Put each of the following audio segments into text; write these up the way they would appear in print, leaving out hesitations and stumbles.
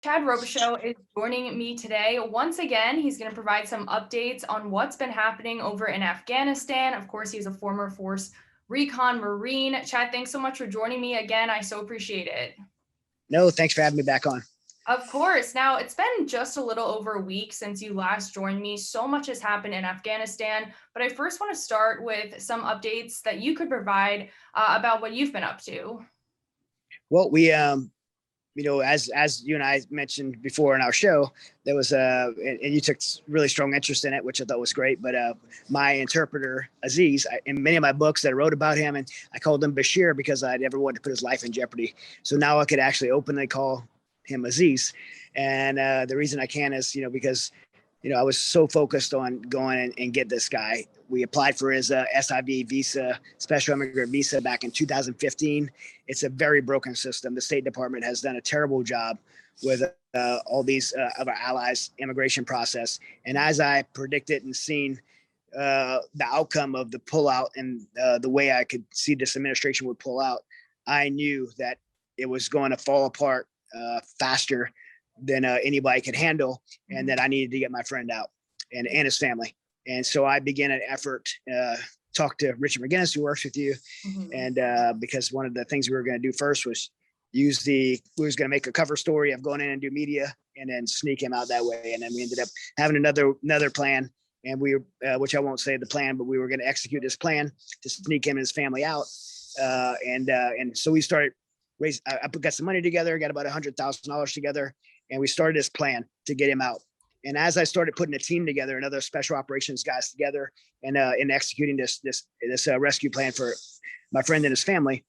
Chad Robichaux is joining me today. Once again, he's going to provide some updates on what's been happening over in Afghanistan. Of course, he's a former Force Recon Marine. Chad, thanks so much for joining me again. I so appreciate it. No, thanks for having me back on. Of course. Now, it's been just a little over a week since you last joined me. So much has happened in Afghanistan, but I first want to start with some updates that you could provide about what you've been up to. Well, we, as you and I mentioned before in our show, there was and you took really strong interest in it, which I thought was great. But my interpreter, Aziz, in many of my books that I wrote about him, and I called him Bashir because I never wanted to put his life in jeopardy. So now I could actually openly call him Aziz. And the reason I can is, because I was so focused on going and get this guy. We applied for his SIV visa, special immigrant visa, back in 2015. It's a very broken system. The State Department has done a terrible job with all these of our allies' immigration process. And as I predicted and seen the outcome of the pullout and the way I could see this administration would pull out, I knew that it was going to fall apart faster than anybody could handle, and that I needed to get my friend out and his family. And so I began an effort, talk to Richard McGinnis, who works with you. And because one of the things we were going to do first was we was going to make a cover story of going in and do media and then sneak him out that way. And then we ended up having another plan, and we, which I won't say the plan, but we were going to execute this plan to sneak him and his family out. And so we started I got some money together, got about $100,000 together, and we started this plan to get him out. And as I started putting a team together and other special operations guys together and executing this rescue plan for my friend and his family,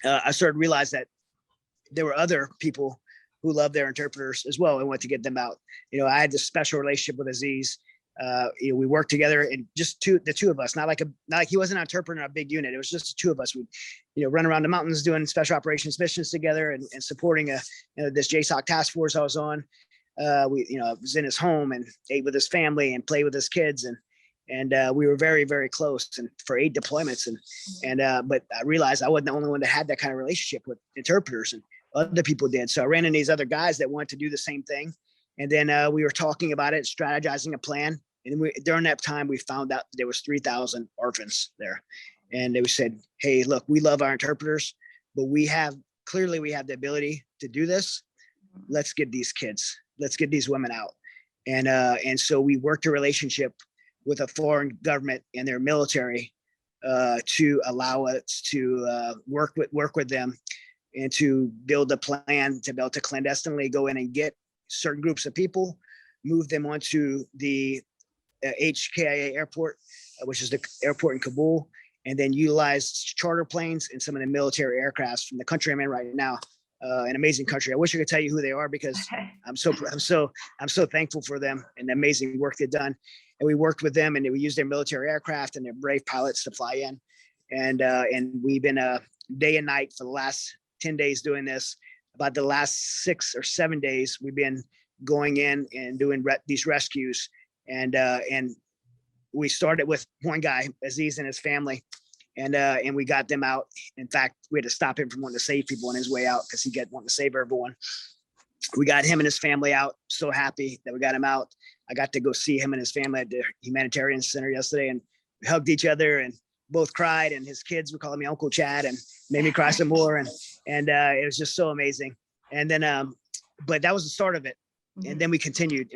I started to realize that there were other people who love their interpreters as well and want to get them out. I had this special relationship with Aziz. We worked together, and just the two of us, not like he wasn't an interpreter in a big unit. It was just the two of us. We'd, run around the mountains doing special operations missions together and supporting this JSOC task force I was on. I was in his home and ate with his family and played with his kids, and we were very, very close, and for 8 deployments. But I realized I wasn't the only one that had that kind of relationship with interpreters, and other people did. So I ran into these other guys that wanted to do the same thing. And then we were talking about it, strategizing a plan. And during that time, we found out there was 3,000 orphans there. And they said, hey, look, we love our interpreters, but we have the ability to do this. Let's get these kids, let's get these women out. And so we worked a relationship with a foreign government and their military to allow us to work with them and to build a plan to be able to clandestinely go in and get certain groups of people, move them onto the HKIA airport, which is the airport in Kabul, and then utilize charter planes and some of the military aircrafts from the country I'm in right now. An amazing country. I wish I could tell you who they are because I'm so thankful for them and the amazing work they've done. And we worked with them, and we used their military aircraft and their brave pilots to fly in. And we've been day and night for the last 10 days doing this. About the last 6 or 7 days, we've been going in and doing these rescues. And we started with one guy, Aziz, and his family, and we got them out. In fact, we had to stop him from wanting to save people on his way out because he wanting to save everyone. We got him and his family out. So happy that we got him out. I got to go see him and his family at the humanitarian center yesterday, and we hugged each other and both cried. And his kids were calling me Uncle Chad and made me cry some more. And it was just so amazing. And then, but that was the start of it. And then we continued.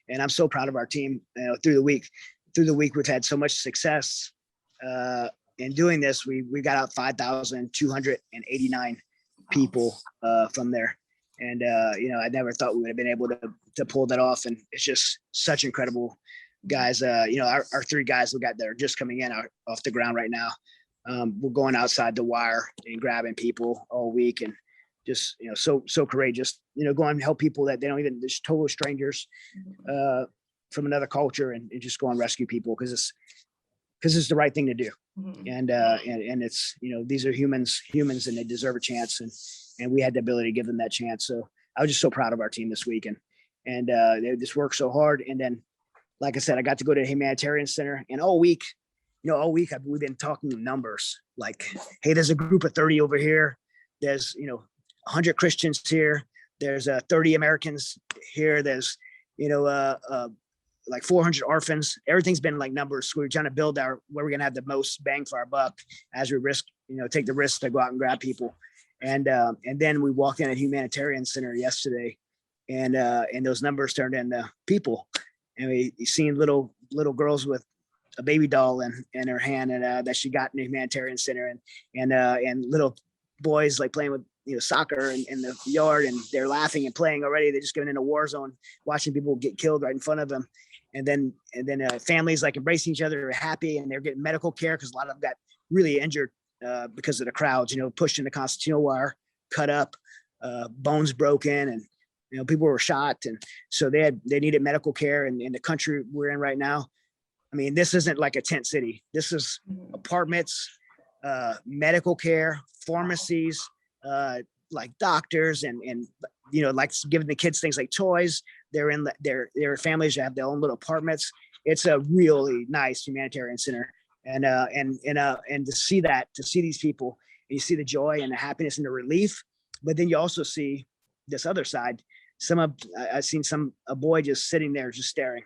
And I'm so proud of our team. Through the week, we've had so much success in doing this. We got out 5,289 people from there. And, I never thought we would have been able to pull that off. And it's just such incredible guys. Our 3 guys that are just coming in off the ground right now. We're going outside the wire and grabbing people all week, and just, so courageous, going and help people that they don't even, just total strangers from another culture, and just go and rescue people because it's the right thing to do. And it's, these are humans and they deserve a chance. And we had the ability to give them that chance. So I was just so proud of our team this week, and they just worked so hard. And then, like I said, I got to go to a humanitarian center, and all week we've been talking numbers like, hey, there's a group of 30 over here. There's, 100 Christians here. there's 30 Americans here. There's, like 400 orphans. Everything's been like numbers. We're trying to build where we're going to have the most bang for our buck as we take the risk to go out and grab people. And then we walked in a humanitarian center yesterday, and those numbers turned into people. And we seen little girls with a baby doll in her hand, and that she got in the humanitarian center, and little boys like playing with soccer in the yard, and they're laughing and playing already. They're just going in a war zone, watching people get killed right in front of them. And then families like embracing each other, are happy, and they're getting medical care because a lot of them got really injured because of the crowds, pushed into concertina wire, cut up, bones broken, and people were shot, and so they needed medical care. And in the country we're in right now, I mean, this isn't like a tent city. This is apartments, medical care, pharmacies, like doctors, and like giving the kids things like toys. They're in their families have their own little apartments. It's a really nice humanitarian center, and to see these people, and you see the joy and the happiness and the relief, but then you also see this other side. I've seen a boy just sitting there, just staring,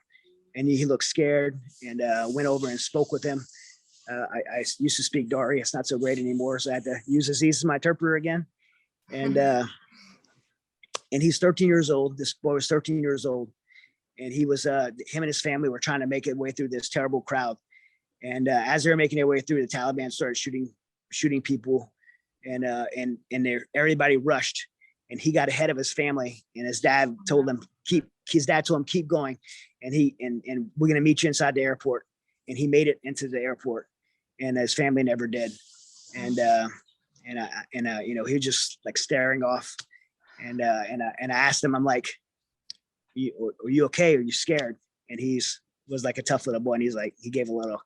and he looked scared, and went over and spoke with him. I used to speak Dari. It's not so great anymore, so I had to use Aziz as my interpreter again. And he's 13 years old. This boy was 13 years old, and he was him and his family were trying to make their way through this terrible crowd. And as they were making their way through, the Taliban started shooting people, and everybody rushed. And he got ahead of his family, and his dad told him keep going, and we're gonna meet you inside the airport. And he made it into the airport, and his family never did. And he was just like staring off. And I asked him, I'm like, are you okay? Are you scared? And was like a tough little boy. And he gave a little,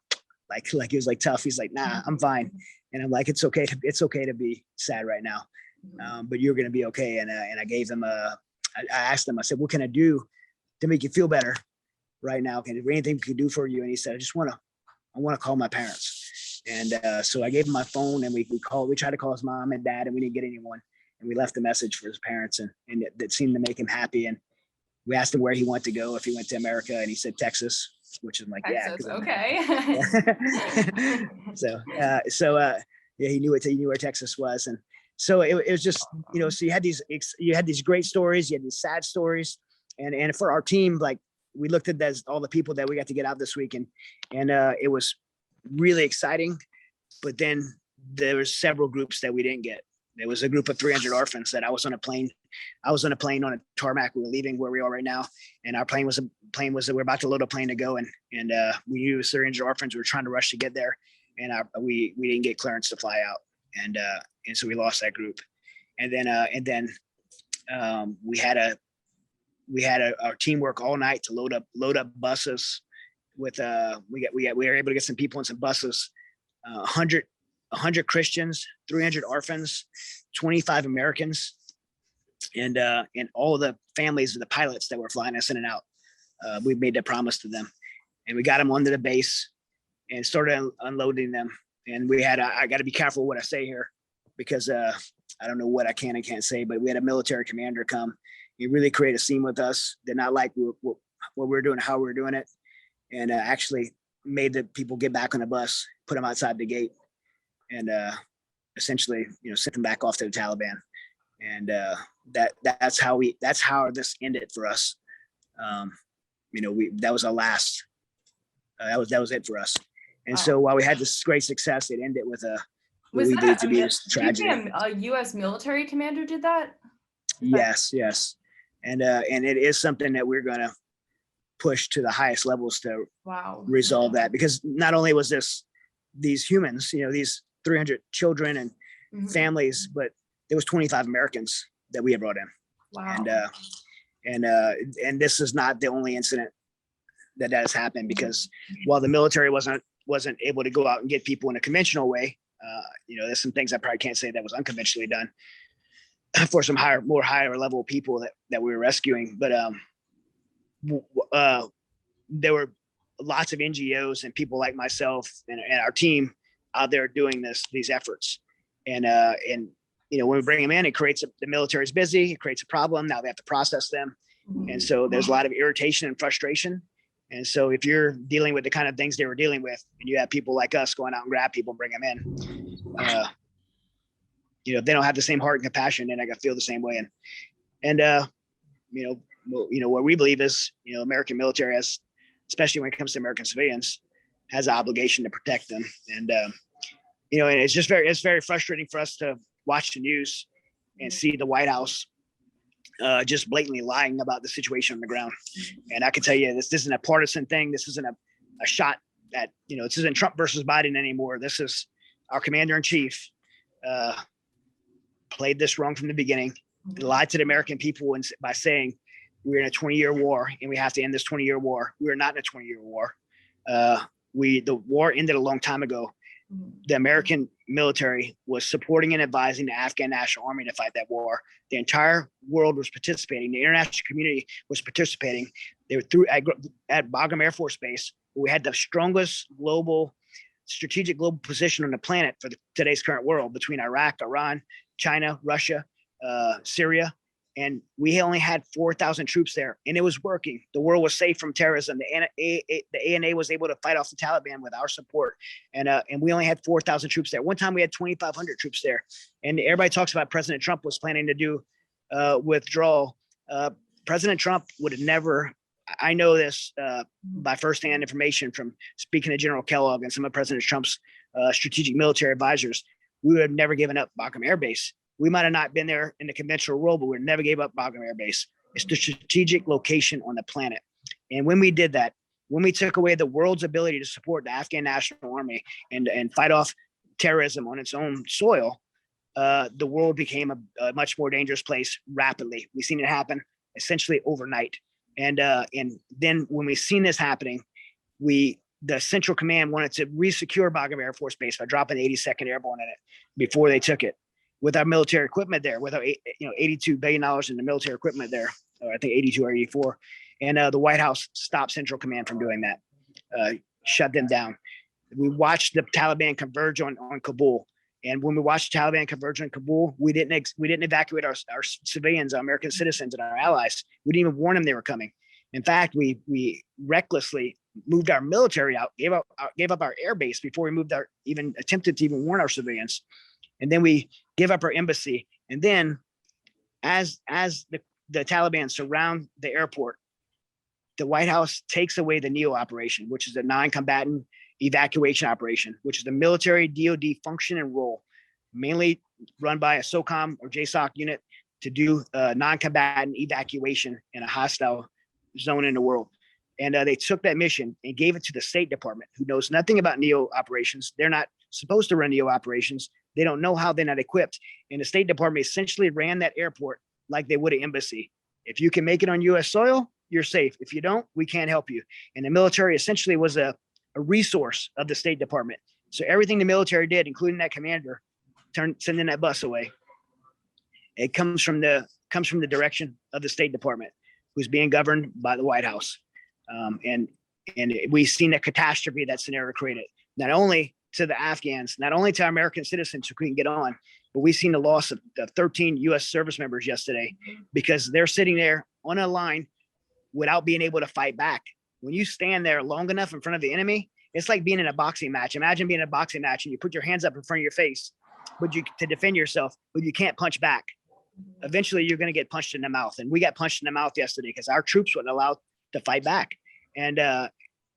like he was like tough. He's like, nah, I'm fine. And I'm like, it's okay to be sad right now. But you're going to be okay. And I gave him I asked him, I said, what can I do to make you feel better right now? Is there anything we can do for you? And he said, I want to call my parents. And so I gave him my phone, and we tried to call his mom and dad, and we didn't get anyone. And we left a message for his parents, and that seemed to make him happy. And we asked him where he wanted to go, if he went to America, and he said Texas, which is like, Texas, yeah. Okay. He knew where Texas was. And so it was just, so you had these great stories, you had these sad stories. And for our team, like, we looked at all the people that we got to get out this week, and it was really exciting. But then there was several groups that we didn't get. There was a group of 300 orphans that I was on a plane on a tarmac. We were leaving where we are right now. And our plane was we're about to load a plane to go. And we knew it was 300 orphans. We were trying to rush to get there. And we didn't get clearance to fly out. And so we lost that group. And then we had our teamwork all night to load up buses with, we were able to get some people in some buses, 100 Christians, 300 orphans, 25 Americans, and all the families of the pilots that were flying us in and out. We made that promise to them, and we got them onto the base and started unloading them. And I got to be careful what I say here, because I don't know what I can and can't say, but we had a military commander come. He really created a scene with us. Did not like what we were doing, how we were doing it, and actually made the people get back on the bus, put them outside the gate, and essentially, sent them back off to the Taliban. And that's how this ended for us. That was our last. That was it for us. And Wow. So while we had this great success, it ended with what we believe to be a tragedy. A U.S. military commander did that? Yes. And it is something that we're going to push to the highest levels to resolve that, because not only was these humans, these 300 children and families, but there was 25 Americans that we had brought in. Wow. And this is not the only incident that has happened, because while the military wasn't able to go out and get people in a conventional way, there's some things I probably can't say that was unconventionally done for some higher level people that we were rescuing. But there were lots of NGOs and people like myself and our team out there doing these efforts. And when we bring them in, it creates the military's busy. It creates a problem. Now they have to process them. And so there's a lot of irritation and frustration. And so if you're dealing with the kind of things they were dealing with, and you have people like us going out and grab people and bring them in, they don't have the same heart and compassion, and I feel the same way. And what we believe is, American military has, especially when it comes to American civilians, has an obligation to protect them. And and it's very frustrating for us to watch the news and see the White House just blatantly lying about the situation on the ground. And I can tell you, this isn't a partisan thing. This isn't a shot at, this isn't Trump versus Biden anymore. This is our commander in chief played this wrong from the beginning, lied to the American people by saying we're in a 20-year war and we have to end this 20-year war. We're not in a 20-year war. The war ended a long time ago. The American military was supporting and advising the Afghan National Army to fight that war. The entire world was participating. The international community was participating. They were at Bagram Air Force Base. We had the strongest strategic global position on the planet for today's current world between Iraq, Iran, China, Russia, Syria. And we only had 4,000 troops there, and it was working. The world was safe from terrorism. The ANA was able to fight off the Taliban with our support, and we only had 4,000 troops there. One time we had 2,500 troops there, and everybody talks about President Trump was planning to do withdrawal. President Trump would have never. I know this by firsthand information from speaking to General Kellogg and some of President Trump's strategic military advisors. We would have never given up Bagram Air Base. We might have not been there in the conventional role, but we never gave up Bagram Air Base. It's the strategic location on the planet. And when we did that, when we took away the world's ability to support the Afghan National Army and fight off terrorism on its own soil, the world became a much more dangerous place rapidly. We've seen it happen essentially overnight. And then when we seen this happening, the Central Command wanted to resecure Bagram Air Force Base by dropping the 82nd Airborne in it before they took it. With our military equipment there, with our $82 billion in the military equipment there, or I think 82 or 84, and the White House stopped Central Command from doing that, shut them down. We watched the Taliban converge on Kabul, and when we watched the Taliban converge on Kabul, we didn't evacuate our civilians, our American citizens, and our allies. We didn't even warn them they were coming. In fact, we recklessly moved our military out, gave up our air base before we even attempted to even warn our civilians. And then we give up our embassy. And then as the Taliban surround the airport, the White House takes away the NEO operation, which is a non-combatant evacuation operation, which is the military DOD function and role, mainly run by a SOCOM or JSOC unit to do non-combatant evacuation in a hostile zone in the world. And they took that mission and gave it to the State Department, who knows nothing about NEO operations. They're not supposed to run NEO operations. They don't know how. They're not equipped. And the State Department essentially ran that airport like they would an embassy. If you can make it on U.S. soil, you're safe. If you don't, we can't help you. And the military essentially was a resource of the State Department. So everything the military did, including that commander, sending that bus away, it comes from the direction of the State Department, who's being governed by the White House. And we've seen the catastrophe that scenario created, not only to the Afghans, not only to our American citizens who couldn't get on, but we've seen the loss of 13 U.S. service members yesterday because they're sitting there on a line without being able to fight back. When you stand there long enough in front of the enemy, it's like being in a boxing match. Imagine being in a boxing match and you put your hands up in front of your face, to defend yourself, but you can't punch back. Eventually, you're going to get punched in the mouth, and we got punched in the mouth yesterday because our troops weren't allowed to fight back, and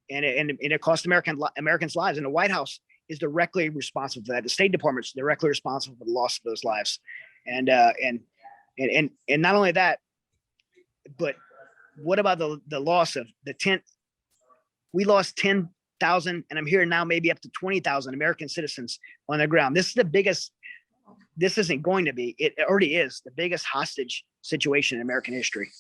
it cost Americans lives. And the White House is directly responsible for that. The State Department's directly responsible for the loss of those lives, and not only that, but what about the loss of the 10? We lost 10,000, and I'm hearing now maybe up to 20,000 American citizens on the ground. This is the biggest. This isn't going to be. It already is the biggest hostage situation in American history.